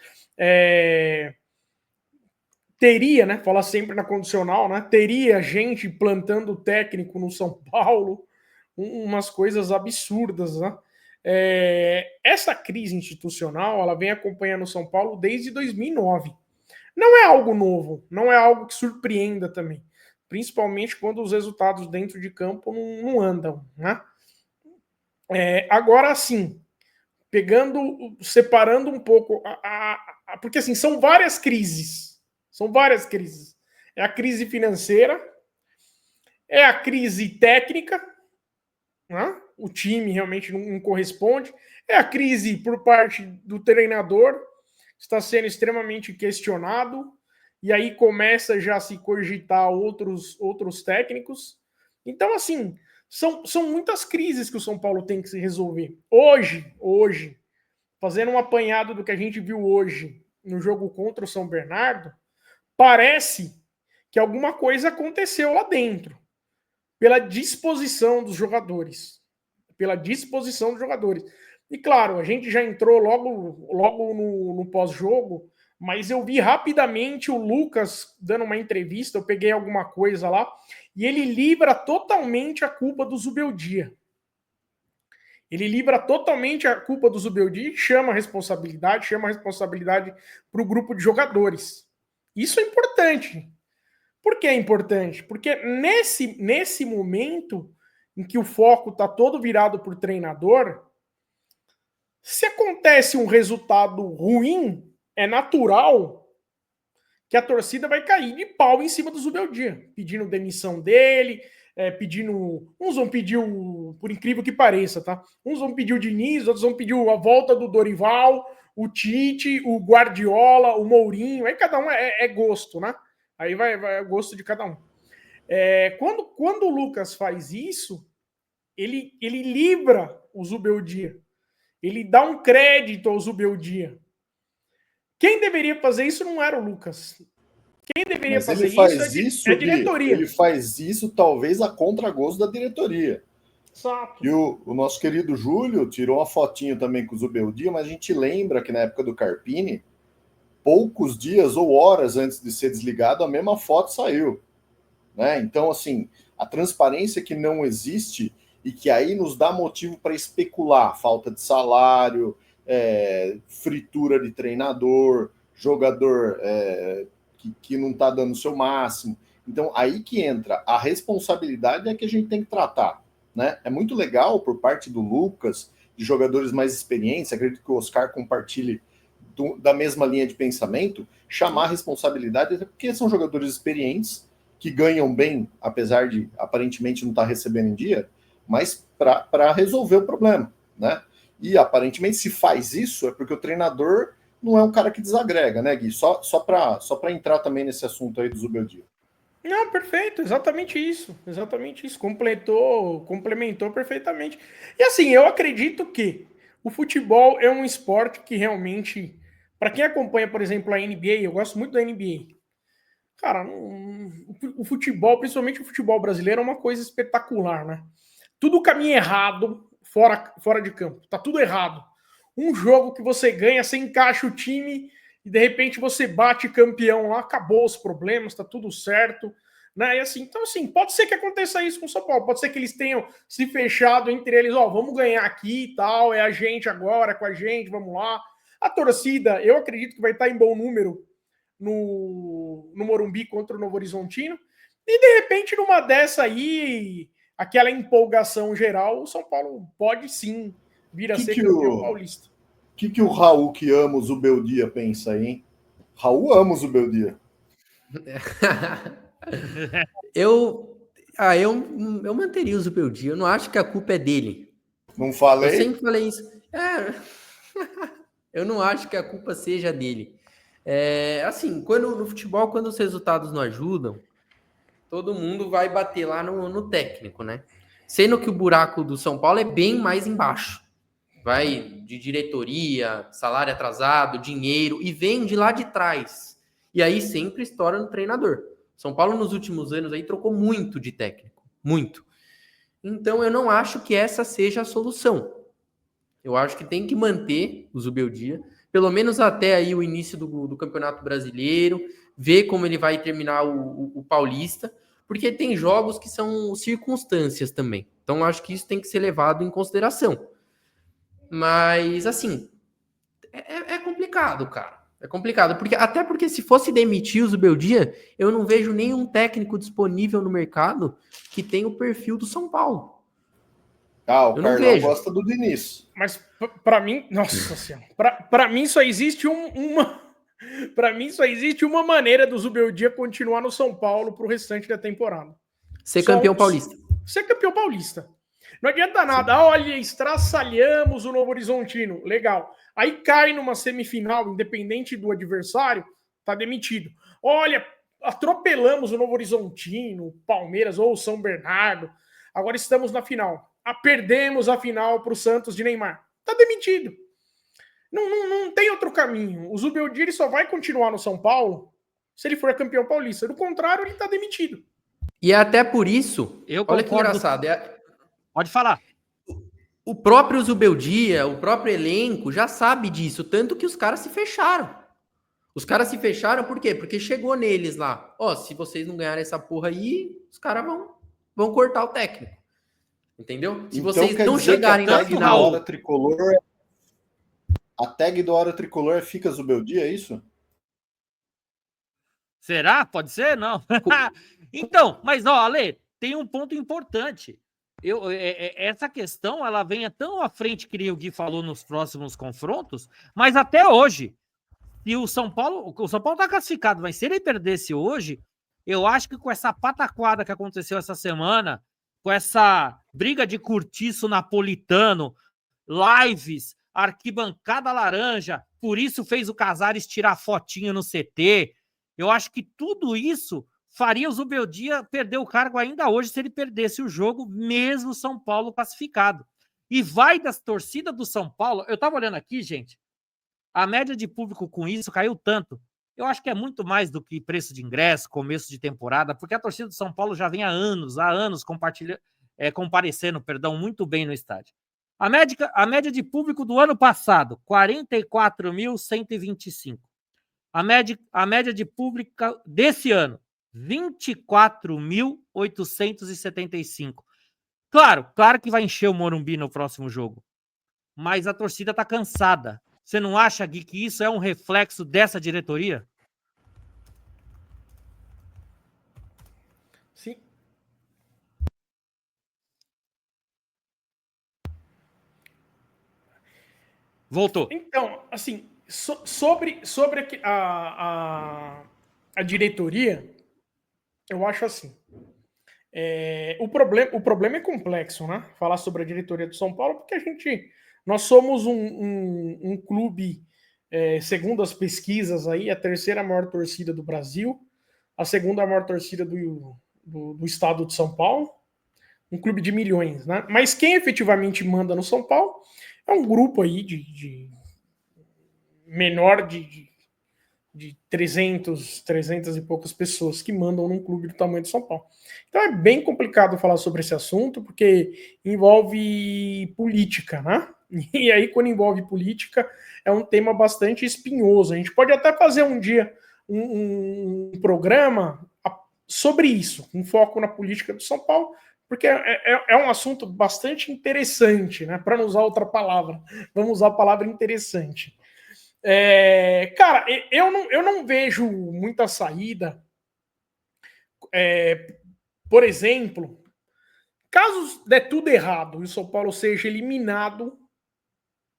Teria, né? Fala sempre na condicional, né? Teria gente plantando técnico no São Paulo, umas coisas absurdas, né? Essa crise institucional, ela vem acompanhando o São Paulo desde 2009. Não é algo novo, não é algo que surpreenda também, principalmente quando os resultados dentro de campo não andam, né? Agora sim, separando um pouco, porque assim, são várias crises. É a crise financeira, é a crise técnica, né? O time realmente não corresponde, é a crise por parte do treinador, que está sendo extremamente questionado, e aí começa já a se cogitar outros técnicos. Então, assim, são muitas crises que o São Paulo tem que se resolver. Hoje, fazendo um apanhado do que a gente viu hoje no jogo contra o São Bernardo, parece que alguma coisa aconteceu lá dentro, pela disposição dos jogadores. E claro, a gente já entrou logo no pós-jogo, mas eu vi rapidamente o Lucas dando uma entrevista, eu peguei alguma coisa lá, e ele livra totalmente a culpa do Zubeldia. E chama a responsabilidade para o grupo de jogadores. Isso é importante. Por que é importante? Porque nesse momento em que o foco está todo virado para o treinador, se acontece um resultado ruim, é natural que a torcida vai cair de pau em cima do Zubeldia, pedindo demissão dele, uns vão pedir, por incrível que pareça, tá? Uns vão pedir o Diniz, outros vão pedir a volta do Dorival, o Tite, o Guardiola, o Mourinho, aí cada um é gosto, né? Aí vai a gosto de cada um. Quando o Lucas faz isso, ele livra o Zubeldia. Ele dá um crédito ao Zubeldia. Quem deveria fazer isso não era o Lucas. Quem deveria Mas fazer ele faz isso é a diretoria. Ele faz isso talvez a contragosto da diretoria. Exato. E o nosso querido Júlio tirou uma fotinho também com o Zubeldia, mas a gente lembra que na época do Carpini, poucos dias ou horas antes de ser desligado, a mesma foto saiu. Né? Então, assim, a transparência que não existe e que aí nos dá motivo para especular, falta de salário, fritura de treinador, jogador que não está dando o seu máximo. Então, aí que entra a responsabilidade que a gente tem que tratar. Né? É muito legal por parte do Lucas, de jogadores mais experientes, acredito que o Oscar compartilhe da mesma linha de pensamento, chamar a responsabilidade, até porque são jogadores experientes, que ganham bem, apesar de aparentemente não estar recebendo em dia, mas para resolver o problema. Né? E aparentemente, se faz isso, é porque o treinador não é um cara que desagrega, né, Gui? Só para entrar também nesse assunto aí do Zubeldia. Não, perfeito, exatamente isso. Complementou perfeitamente. E assim, eu acredito que o futebol é um esporte que realmente, para quem acompanha, por exemplo, a NBA, eu gosto muito da NBA. Cara, o futebol, principalmente o futebol brasileiro, é uma coisa espetacular, né? Tudo caminha errado fora de campo. Tá tudo errado. Um jogo que você ganha, você encaixa o time e de repente você bate campeão lá, acabou os problemas, tá tudo certo. Né? E assim, então, assim, pode ser que aconteça isso com o São Paulo, pode ser que eles tenham se fechado entre eles, vamos ganhar aqui e tal, é a gente agora, com a gente, vamos lá. A torcida, eu acredito que vai estar em bom número no Morumbi contra o Novo Horizontino, e de repente, numa dessa aí, aquela empolgação geral, o São Paulo pode sim vir a ser campeão paulista. O que o Raul, que ama o Zubeldia, pensa aí, hein? Raul ama o Zubeldia. Eu manteria o Zubeldia. Eu não acho que a culpa é dele. Não falei? Eu sempre falei isso. Eu não acho que a culpa seja dele. Assim, no futebol, quando os resultados não ajudam, todo mundo vai bater lá no técnico, né? Sendo que o buraco do São Paulo é bem mais embaixo. Vai de diretoria, salário atrasado, dinheiro, e vem de lá de trás. E aí sempre estoura no treinador. São Paulo, nos últimos anos, aí trocou muito de técnico. Muito. Então, eu não acho que essa seja a solução. Eu acho que tem que manter o Zubeldia, pelo menos até aí o início do Campeonato Brasileiro, ver como ele vai terminar o Paulista, porque tem jogos que são circunstâncias também. Então, acho que isso tem que ser levado em consideração. Mas, assim, é complicado, cara. É complicado, até porque se fosse demitir o Zubeldia, eu não vejo nenhum técnico disponível no mercado que tenha o perfil do São Paulo. O Carlão gosta do Diniz. Mas para mim, nossa senhora, para mim só existe para mim só existe uma maneira do Zubeldia continuar no São Paulo pro restante da temporada. Ser campeão paulista. Ser campeão paulista. Não adianta nada. Olha, estraçalhamos o Novo Horizontino. Legal. Aí cai numa semifinal, independente do adversário, tá demitido. Olha, atropelamos o Novo Horizontino, Palmeiras ou São Bernardo. Agora estamos na final. Perdemos a final pro Santos de Neymar. Tá demitido. Não tem outro caminho. O Zubeldia só vai continuar no São Paulo se ele for campeão paulista. Do contrário, ele tá demitido. E é até por isso... Olha que engraçado. Pode falar. O próprio Zubeldia, o próprio elenco já sabe disso, tanto que os caras se fecharam. Os caras se fecharam por quê? Porque chegou neles lá. Se vocês não ganharem essa porra aí, os caras vão cortar o técnico. Entendeu? Se vocês não chegarem na final... A tag do Hora Tricolor fica Zubeldia, é isso? Será? Pode ser? Não. Então, mas Ale, tem um ponto importante. Essa questão ela vem tão à frente que o Gui falou nos próximos confrontos, mas até hoje, e o São Paulo está classificado, mas se ele perdesse hoje, eu acho que com essa pataquada que aconteceu essa semana, com essa briga de cortiço napolitano, lives, arquibancada laranja, por isso fez o Casares tirar fotinho no CT, Eu acho que tudo isso faria o Zubeldia perder o cargo ainda hoje se ele perdesse o jogo, mesmo o São Paulo classificado. E vai das torcidas do São Paulo. Eu estava olhando aqui, gente, a média de público com isso caiu tanto. Eu acho que é muito mais do que preço de ingresso, começo de temporada, porque a torcida do São Paulo já vem há anos comparecendo, muito bem no estádio. A média de público do ano passado, 44.125. A média de público desse ano, 24.875. Claro que vai encher o Morumbi no próximo jogo, mas a torcida está cansada. Você não acha, Gui, que isso é um reflexo dessa diretoria? Sim. Voltou. Então, assim, sobre a diretoria, eu acho assim. O problema é complexo, né? Falar sobre a diretoria do São Paulo, porque nós somos um clube, segundo as pesquisas aí, a terceira maior torcida do Brasil, a segunda maior torcida do estado de São Paulo, um clube de milhões, né? Mas quem efetivamente manda no São Paulo é um grupo aí de menor de 300 e poucas pessoas que mandam num clube do tamanho de São Paulo. Então é bem complicado falar sobre esse assunto, porque envolve política, né? E aí, quando envolve política, é um tema bastante espinhoso. A gente pode até fazer um dia um programa sobre isso, um foco na política do São Paulo, porque é um assunto bastante interessante, né? Para não usar outra palavra, vamos usar a palavra interessante. Cara, eu não vejo muita saída. Por exemplo, caso der tudo errado e o São Paulo seja eliminado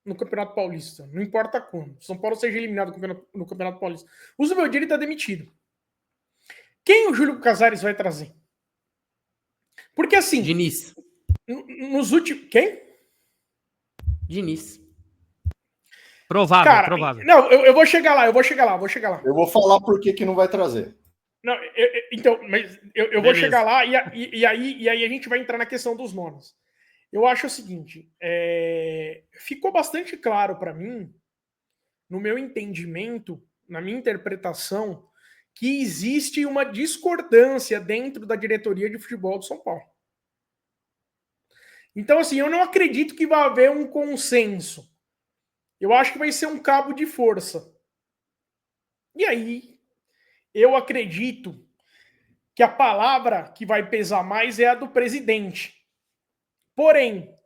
no Campeonato Paulista, não importa quando, São Paulo seja eliminado no Campeonato Paulista, o Zubeldia está demitido. Quem o Júlio Casares vai trazer? Porque assim, Diniz. Nos últimos... Quem? Diniz. Provável. Não, eu vou chegar lá. Eu vou falar por que não vai trazer. Não, mas eu vou chegar lá e aí a gente vai entrar na questão dos nomes. Eu acho o seguinte, ficou bastante claro para mim, no meu entendimento, na minha interpretação, que existe uma discordância dentro da diretoria de futebol do São Paulo. Então, assim, eu não acredito que vai haver um consenso. Eu acho que vai ser um cabo de força. E aí, eu acredito que a palavra que vai pesar mais é a do presidente. Porém,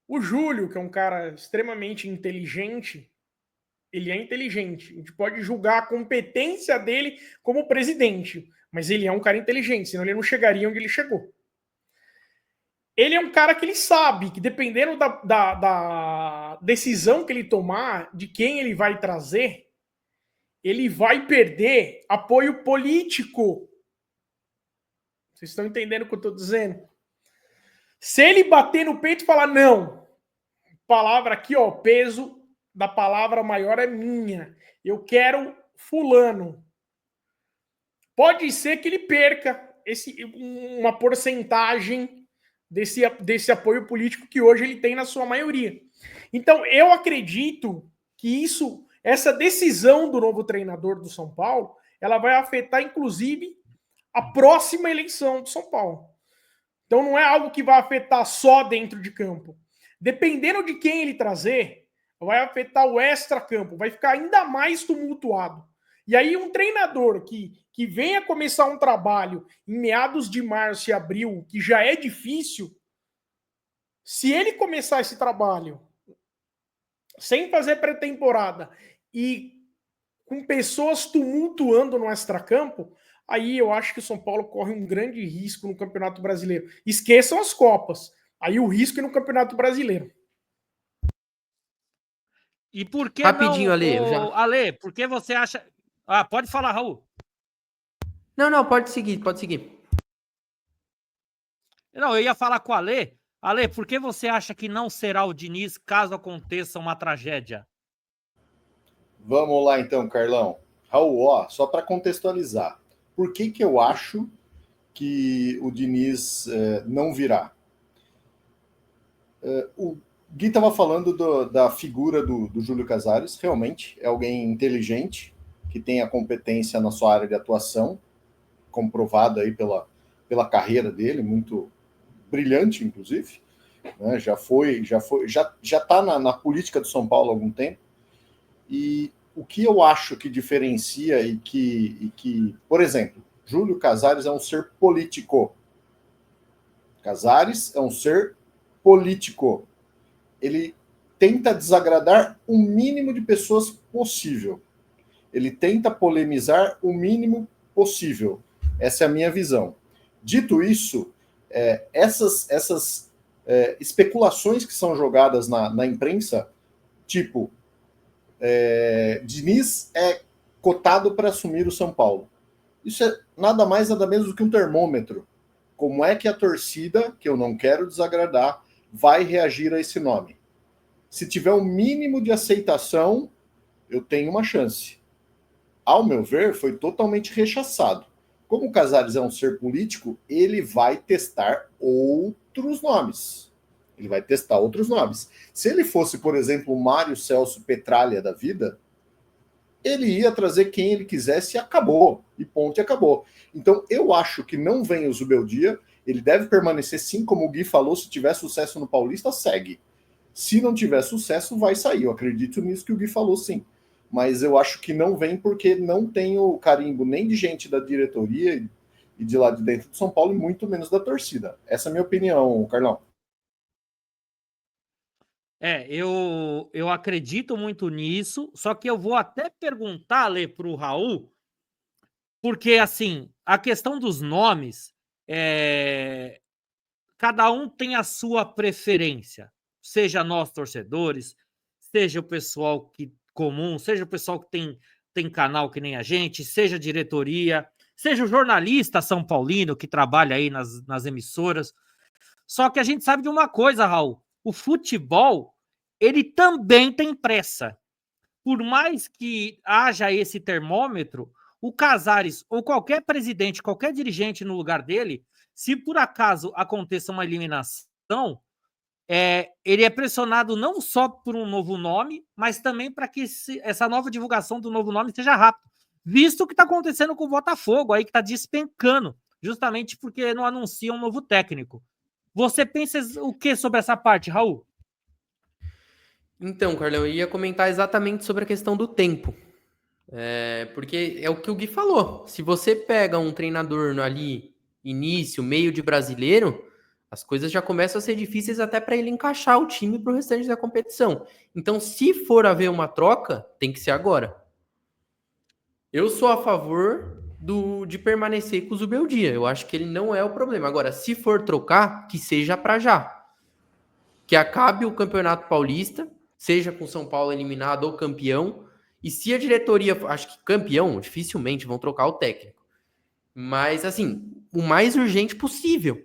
o Júlio, que é um cara extremamente inteligente, ele é inteligente. A gente pode julgar a competência dele como presidente, mas ele é um cara inteligente, senão ele não chegaria onde ele chegou. Ele é um cara que ele sabe que, dependendo da decisão que ele tomar, de quem ele vai trazer, ele vai perder apoio político. Vocês estão entendendo o que eu estou dizendo? Se ele bater no peito e falar, não, palavra aqui, ó, peso da palavra maior é minha, eu quero fulano, pode ser que ele perca uma porcentagem desse apoio político que hoje ele tem na sua maioria. Então, eu acredito que essa decisão do novo treinador do São Paulo, ela vai afetar, inclusive, a próxima eleição do São Paulo. Então, não é algo que vai afetar só dentro de campo. Dependendo de quem ele trazer, vai afetar o extra-campo, vai ficar ainda mais tumultuado. E aí, um treinador que venha começar um trabalho em meados de março e abril, que já é difícil, se ele começar esse trabalho sem fazer pré-temporada e com pessoas tumultuando no extracampo, aí eu acho que o São Paulo corre um grande risco no Campeonato Brasileiro. Esqueçam as Copas. Aí o risco é no Campeonato Brasileiro. E por que Rapidinho, não, Ale, Ale, por que você acha... Ah, pode falar, Raul. Não, pode seguir. Não, eu ia falar com o Ale. Ale, por que você acha que não será o Diniz caso aconteça uma tragédia? Vamos lá então, Carlão. Raul, ó, só para contextualizar, por que eu acho que o Diniz não virá? O Gui estava falando da figura do Júlio Casares, realmente é alguém inteligente, que tem a competência na sua área de atuação, comprovada aí pela carreira dele, muito brilhante, inclusive, né? Já está na política do São Paulo há algum tempo. E o que eu acho que diferencia e que, por exemplo, Júlio Casares é um ser político. Casares é um ser político. Ele tenta desagradar o mínimo de pessoas possível. Ele tenta polemizar o mínimo possível. Essa é a minha visão. Dito isso, essas especulações que são jogadas na imprensa, tipo, Diniz é cotado para assumir o São Paulo. Isso é nada mais, nada menos do que um termômetro. Como é que a torcida, que eu não quero desagradar, vai reagir a esse nome? Se tiver um mínimo de aceitação, eu tenho uma chance. Ao meu ver, foi totalmente rechaçado. Como o Casares é um ser político, ele vai testar outros nomes. Ele vai testar outros nomes. Se ele fosse, por exemplo, o Mário Celso Petralha da vida, ele ia trazer quem ele quisesse e acabou. E ponto, e acabou. Então, eu acho que não vem o Zubeldia. Ele deve permanecer, sim, como o Gui falou, se tiver sucesso no Paulista, segue. Se não tiver sucesso, vai sair. Eu acredito nisso que o Gui falou, sim. Mas eu acho que não vem porque não tem o carimbo nem de gente da diretoria e de lá de dentro do São Paulo, e muito menos da torcida. Essa é a minha opinião, Carlão. Eu acredito muito nisso, só que eu vou até perguntar, Lê, para o Raul, porque, assim, a questão dos nomes, cada um tem a sua preferência, seja nós torcedores, seja o pessoal comum, seja o pessoal que tem canal que nem a gente, seja a diretoria, seja o jornalista são paulino que trabalha aí nas emissoras. Só que a gente sabe de uma coisa, Raul, o futebol, ele também tem pressa. Por mais que haja esse termômetro, o Casares ou qualquer presidente, qualquer dirigente no lugar dele, se por acaso aconteça uma eliminação, ele é pressionado não só por um novo nome, mas também para que essa nova divulgação do novo nome seja rápida. Visto o que está acontecendo com o Botafogo, aí que está despencando, justamente porque não anuncia um novo técnico. Você pensa o que sobre essa parte, Raul? Então, Carlão, eu ia comentar exatamente sobre a questão do tempo. Porque é o que o Gui falou. Se você pega um treinador ali, início, meio de brasileiro, as coisas já começam a ser difíceis até para ele encaixar o time para o restante da competição. Então, se for haver uma troca, tem que ser agora. Eu sou a favor de permanecer com o Zubeldia. Eu acho que ele não é o problema. Agora, se for trocar, que seja para já. Que acabe o Campeonato Paulista, seja com São Paulo eliminado ou campeão. E se a diretoria, acho que campeão, dificilmente vão trocar o técnico. Mas, assim, o mais urgente possível,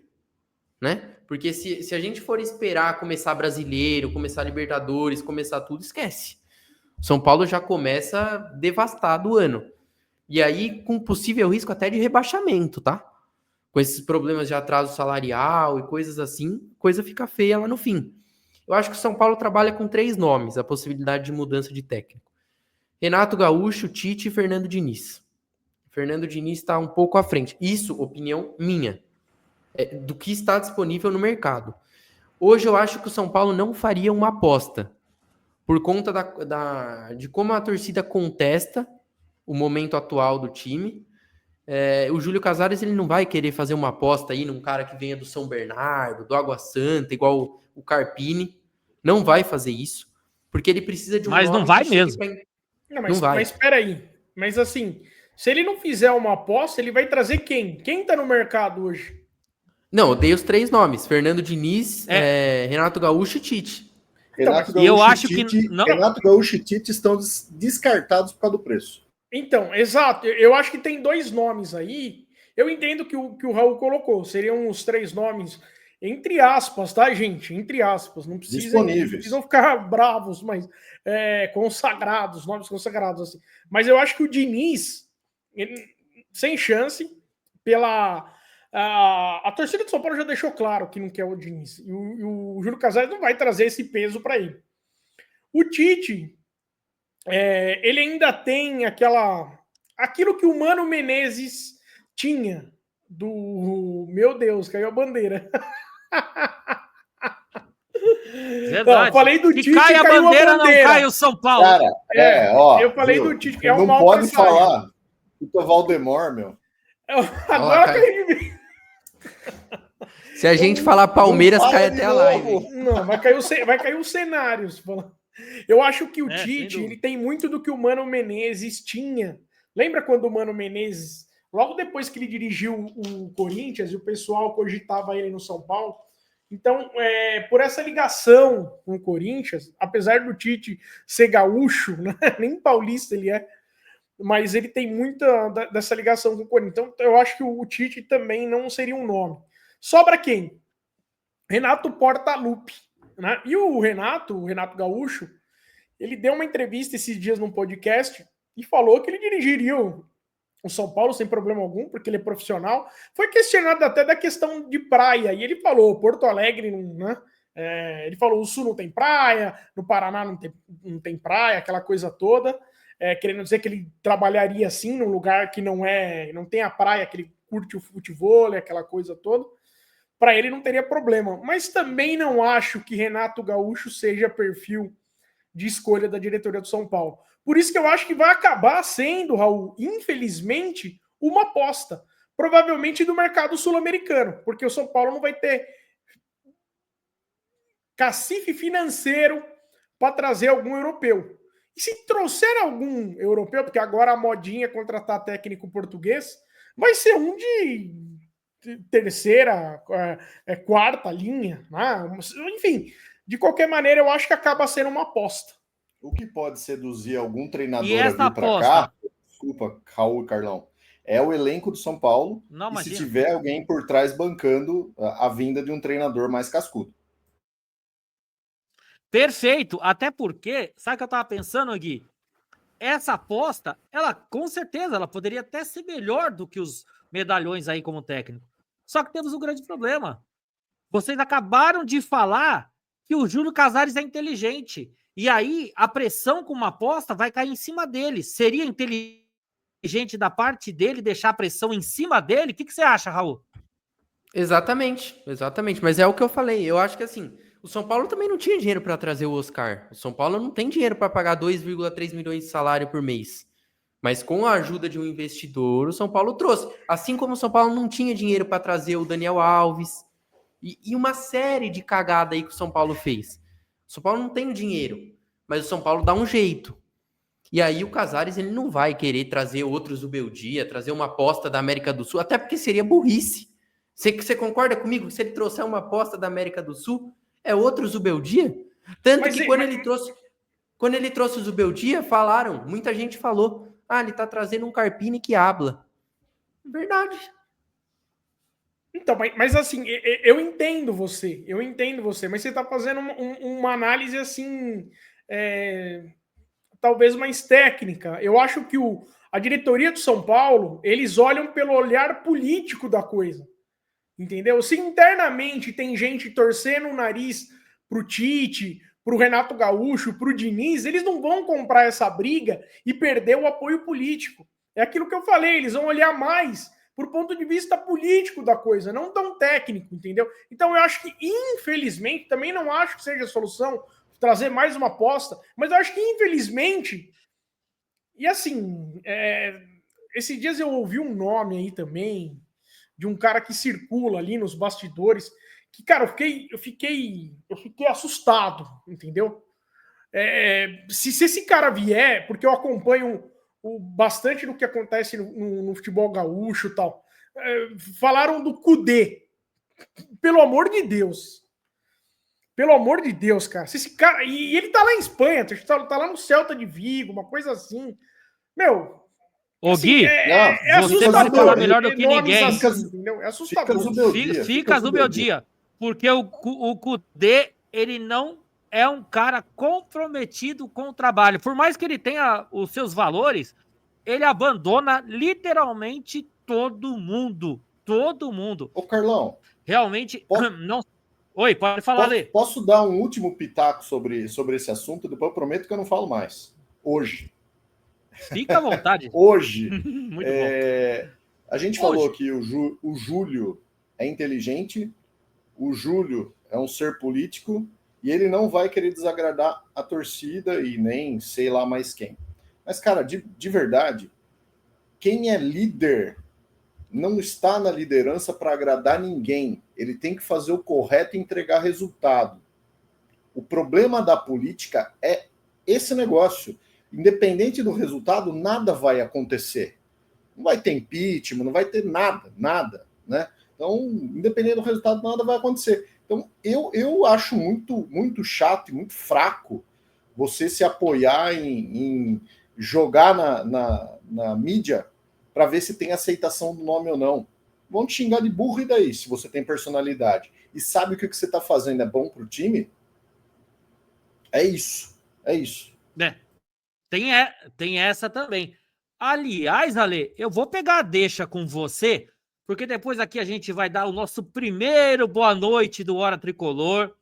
né? Porque se a gente for esperar começar brasileiro, começar Libertadores, começar tudo, esquece. São Paulo já começa devastado o ano. E aí, com possível risco até de rebaixamento, tá? Com esses problemas de atraso salarial e coisas assim, coisa fica feia lá no fim. Eu acho que o São Paulo trabalha com 3 nomes, a possibilidade de mudança de técnico. Renato Gaúcho, Tite e Fernando Diniz. Fernando Diniz está um pouco à frente. Isso, opinião minha, do que está disponível no mercado. Hoje eu acho que o São Paulo não faria uma aposta, por conta de como a torcida contesta o momento atual do time. O Júlio Casares ele não vai querer fazer uma aposta aí num cara que venha do São Bernardo, do Água Santa, igual o Carpini. Não vai fazer isso, porque ele precisa de um Mas nome não vai que chegue mesmo. pra... Não vai. Mas espera aí. Mas assim, se ele não fizer uma aposta, ele vai trazer quem? Quem tá no mercado hoje? Não, eu dei os 3 nomes. Fernando Diniz, Renato Gaúcho e Tite. Renato Gaúcho e Tite estão descartados por causa do preço. Então, exato. Eu acho que tem 2 nomes aí. Eu entendo que o Raul colocou. Seriam os 3 nomes. Entre aspas, tá, gente? Entre aspas. Não precisam ficar bravos, mas consagrados, nomes consagrados. Assim. Mas eu acho que o Diniz, sem chance, pela... A torcida de São Paulo já deixou claro que não quer o Diniz. E o Júlio Casares não vai trazer esse peso para ele. O Tite, ele ainda tem aquilo que o Mano Menezes tinha. Meu Deus, caiu a bandeira. Verdade. Não, falei do Tite, cai a bandeira, não cai o São Paulo. Cara, eu falei do Tite, que é um não mal pode passagem. falar o Valdemar, meu. Agora caiu. Se a gente falar Palmeiras, cai até a live. Não, vai cair os cenários. Eu acho que o Tite, ele tem muito do que o Mano Menezes tinha. Lembra quando o Mano Menezes, logo depois que ele dirigiu o Corinthians, e o pessoal cogitava ele no São Paulo? Então, por essa ligação com o Corinthians, apesar do Tite ser gaúcho, né? Nem paulista ele é, mas ele tem muita dessa ligação com o Corinthians. Então, eu acho que o Tite também não seria um nome. Sobra quem? Renato Portaluppi. Né? E o Renato Gaúcho, ele deu uma entrevista esses dias num podcast e falou que ele dirigiria o São Paulo sem problema algum, porque ele é profissional. Foi questionado até da questão de praia, e ele falou, Porto Alegre, né? Ele falou, o Sul não tem praia, no Paraná não tem praia, aquela coisa toda, querendo dizer que ele trabalharia assim, num lugar que não tem a praia, que ele curte o futebol, aquela coisa toda. Para ele não teria problema. Mas também não acho que Renato Gaúcho seja perfil de escolha da diretoria do São Paulo. Por isso que eu acho que vai acabar sendo, Raul, infelizmente, uma aposta. Provavelmente do mercado sul-americano. Porque o São Paulo não vai ter cacife financeiro para trazer algum europeu. E se trouxer algum europeu, porque agora a modinha é contratar técnico português, vai ser um de terceira, quarta linha, né? Enfim, de qualquer maneira, eu acho que acaba sendo uma aposta. O que pode seduzir algum treinador a vir para cá, desculpa, Raul e Carlão, é o elenco do São Paulo, e se tiver alguém por trás bancando a vinda de um treinador mais cascudo. Perfeito, até porque, sabe o que eu tava pensando, Gui? Essa aposta, ela com certeza, ela poderia até ser melhor do que os medalhões aí como técnico. Só que temos um grande problema. Vocês acabaram de falar que o Júlio Casares é inteligente. E aí, a pressão com uma aposta vai cair em cima dele. Seria inteligente da parte dele deixar a pressão em cima dele? O que você acha, Raul? Exatamente. Mas é o que eu falei. Eu acho que assim, o São Paulo também não tinha dinheiro para trazer o Oscar. O São Paulo não tem dinheiro para pagar 2,3 milhões de salário por mês. Mas com a ajuda de um investidor, o São Paulo trouxe. Assim como o São Paulo não tinha dinheiro para trazer o Daniel Alves. E uma série de cagada aí que o São Paulo fez. O São Paulo não tem dinheiro, mas o São Paulo dá um jeito. E aí o Casares, ele não vai querer trazer outros Zubeldia, trazer uma aposta da América do Sul, até porque seria burrice. Você concorda comigo? Se ele trouxer uma aposta da América do Sul, é outro Zubeldia? Tanto que quando ele trouxe o Zubeldia, muita gente falou, ele tá trazendo um Carpini que habla. Verdade. Então, mas assim, eu entendo você, mas você tá fazendo uma análise assim, talvez mais técnica. Eu acho que a diretoria do São Paulo, eles olham pelo olhar político da coisa, entendeu? Se internamente tem gente torcendo o nariz pro Tite, pro Renato Gaúcho, pro Diniz, eles não vão comprar essa briga e perder o apoio político. É aquilo que eu falei, eles vão olhar mais por ponto de vista político da coisa, não tão técnico, entendeu? Então eu acho que, infelizmente, também não acho que seja a solução trazer mais uma aposta, mas eu acho que, infelizmente, e assim, esses dias eu ouvi um nome aí também, de um cara que circula ali nos bastidores, que, cara, eu fiquei assustado, entendeu? Se esse cara vier, porque eu acompanho bastante do que acontece no futebol gaúcho e tal. Falaram do Kudê. Pelo amor de Deus. Pelo amor de Deus, cara. Se esse cara... E ele tá lá em Espanha, tá lá no Celta de Vigo, uma coisa assim. Meu... Ô, assim, Gui, assustador. Você fala melhor do que ninguém. Assim, é assustador. Fica Zubeldia. Porque o Kudê, ele não é um cara comprometido com o trabalho. Por mais que ele tenha os seus valores, ele abandona literalmente todo mundo. Todo mundo. Ô, Carlão, Realmente, posso, não... Oi, pode falar, Lê. posso dar um último pitaco sobre esse assunto? Depois eu prometo que eu não falo mais. Hoje. Fica à vontade. Hoje. Muito bom. A gente falou que o Júlio é inteligente, o Júlio é um ser político e ele não vai querer desagradar a torcida e nem sei lá mais quem. Mas, cara, de verdade, quem é líder não está na liderança para agradar ninguém. Ele tem que fazer o correto e entregar resultado. O problema da política é esse negócio. Independente do resultado, nada vai acontecer. Não vai ter impeachment, não vai ter nada, né? Então, independente do resultado, nada vai acontecer. Então, eu acho muito chato e muito fraco você se apoiar em jogar na mídia para ver se tem aceitação do nome ou não. Vão te xingar de burro, e daí, se você tem personalidade e sabe que o que você está fazendo é bom para o time, é isso. Tem essa também. Aliás, Ale, eu vou pegar a deixa com você, porque depois aqui a gente vai dar o nosso primeiro boa noite do Hora Tricolor.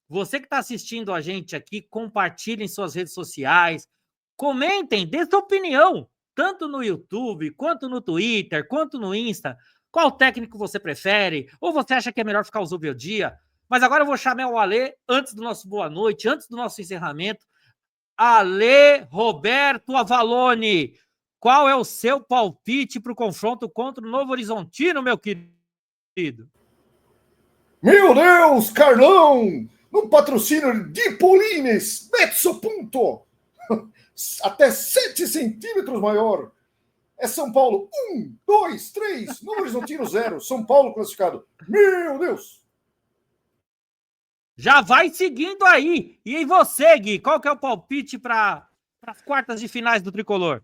Você que está assistindo a gente aqui, compartilhe em suas redes sociais, comentem, dê sua opinião, tanto no YouTube, quanto no Twitter, quanto no Insta. Qual técnico você prefere? Ou você acha que é melhor ficar usando o dia? Mas agora eu vou chamar o Ale, antes do nosso boa noite, antes do nosso encerramento. Ale Roberto Avalone, qual é o seu palpite para o confronto contra o Novo Horizontino, meu querido? Meu Deus, Carlão! No patrocínio de Polines, Metso Punto, até 7 centímetros maior. É São Paulo 1, 2, 3, Novo Horizontino 0. São Paulo classificado. Meu Deus! Já vai seguindo aí. E você, Gui, qual que é o palpite para as quartas de finais do Tricolor?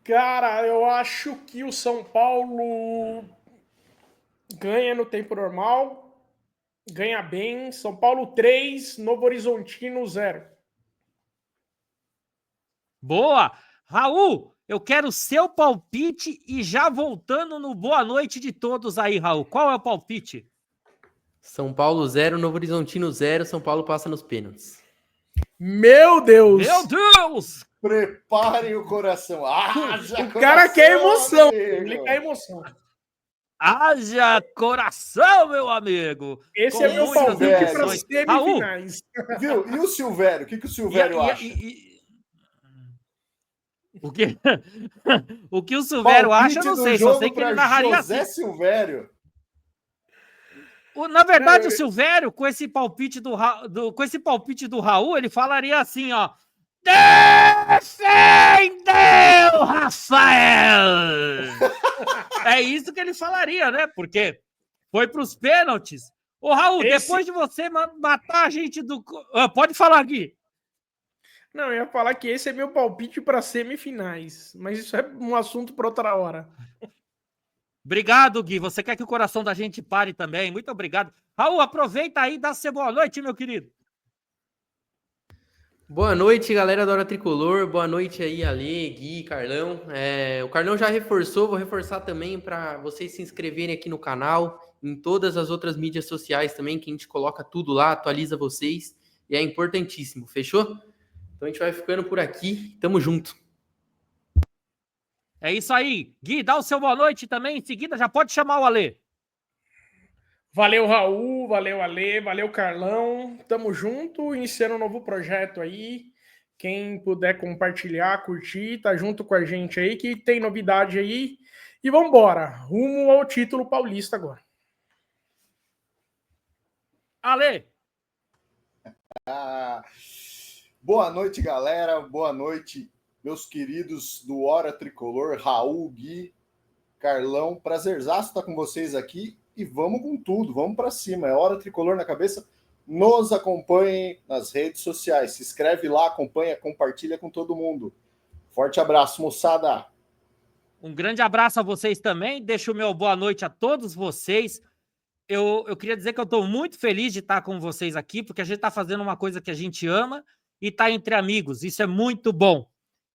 Cara, eu acho que o São Paulo ganha no tempo normal, ganha bem. São Paulo 3, Novo Horizontino 0. Boa! Raul, eu quero seu palpite e já voltando no boa noite de todos aí, Raul. Qual é o palpite? São Paulo 0, Novo Horizontino 0, São Paulo passa nos pênaltis. Meu Deus! Meu Deus! Preparem o coração. O cara quer emoção. Ele quer emoção. Haja coração, meu amigo! Esse Com é meu muitas palpite para emoções. semifinais. Viu? E o Silvério? O que o Silvério acha? O que o Silvério acha, eu não sei. Só sei que ele narraria José assim. Silvério. Na verdade, o Silvério, com esse palpite do Raul, ele falaria assim, ó. Defendeu, Rafael! É isso que ele falaria, né? Porque foi para os pênaltis. Ô, Raul, depois de você matar a gente do... pode falar, Gui. Não, eu ia falar que esse é meu palpite para semifinais. Mas isso é um assunto para outra hora. Obrigado, Gui. Você quer que o coração da gente pare também. Muito obrigado. Raul, aproveita aí e dá seu boa noite, meu querido. Boa noite, galera da Hora Tricolor. Boa noite aí, Ale, Gui, Carlão. O Carlão já reforçou, vou reforçar também para vocês se inscreverem aqui no canal, em todas as outras mídias sociais também, que a gente coloca tudo lá, atualiza vocês, e é importantíssimo, fechou? Então a gente vai ficando por aqui, tamo junto. É isso aí. Gui, dá o seu boa noite também, em seguida já pode chamar o Ale. Valeu, Raul, valeu, Ale, valeu, Carlão. Tamo junto, iniciando um novo projeto aí. Quem puder compartilhar, curtir, tá junto com a gente aí, que tem novidade aí. E vambora, rumo ao título paulista agora. Ale! Boa noite, galera. Boa noite, meus queridos do Hora Tricolor, Raul, Gui, Carlão. Prazerzaço estar com vocês aqui. E vamos com tudo, vamos para cima. É Hora Tricolor na cabeça. Nos acompanhem nas redes sociais. Se inscreve lá, acompanha, compartilha com todo mundo. Forte abraço, moçada. Um grande abraço a vocês também. Deixo o meu boa noite a todos vocês. eu queria dizer que eu estou muito feliz de estar com vocês aqui, porque a gente está fazendo uma coisa que a gente ama e está entre amigos. Isso é muito bom.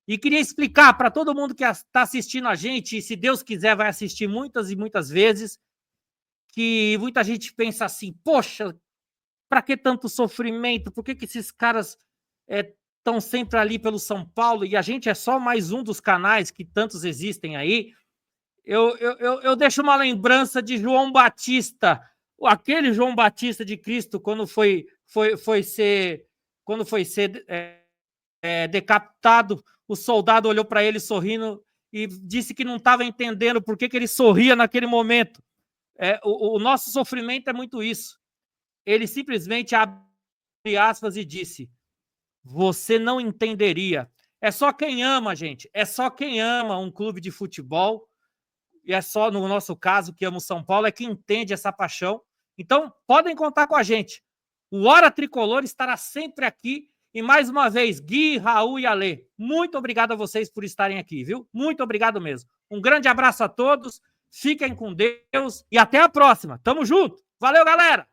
E queria explicar para todo mundo que está assistindo a gente, e se Deus quiser vai assistir muitas e muitas vezes, que muita gente pensa assim, poxa, para que tanto sofrimento? Por que esses caras estão sempre ali pelo São Paulo? E a gente é só mais um dos canais que tantos existem aí. Eu deixo uma lembrança de João Batista, aquele João Batista de Cristo, quando foi ser decapitado, o soldado olhou para ele sorrindo e disse que não estava entendendo por que ele sorria naquele momento. O nosso sofrimento é muito isso. Ele simplesmente abre aspas e disse: você não entenderia. É só quem ama, gente. É só quem ama um clube de futebol. E é só, no nosso caso, que ama o São Paulo, é que entende essa paixão. Então, podem contar com a gente. O Hora Tricolor estará sempre aqui. E mais uma vez, Gui, Raul e Alê, muito obrigado a vocês por estarem aqui, viu? Muito obrigado mesmo. Um grande abraço a todos, fiquem com Deus e até a próxima. Tamo junto. Valeu, galera!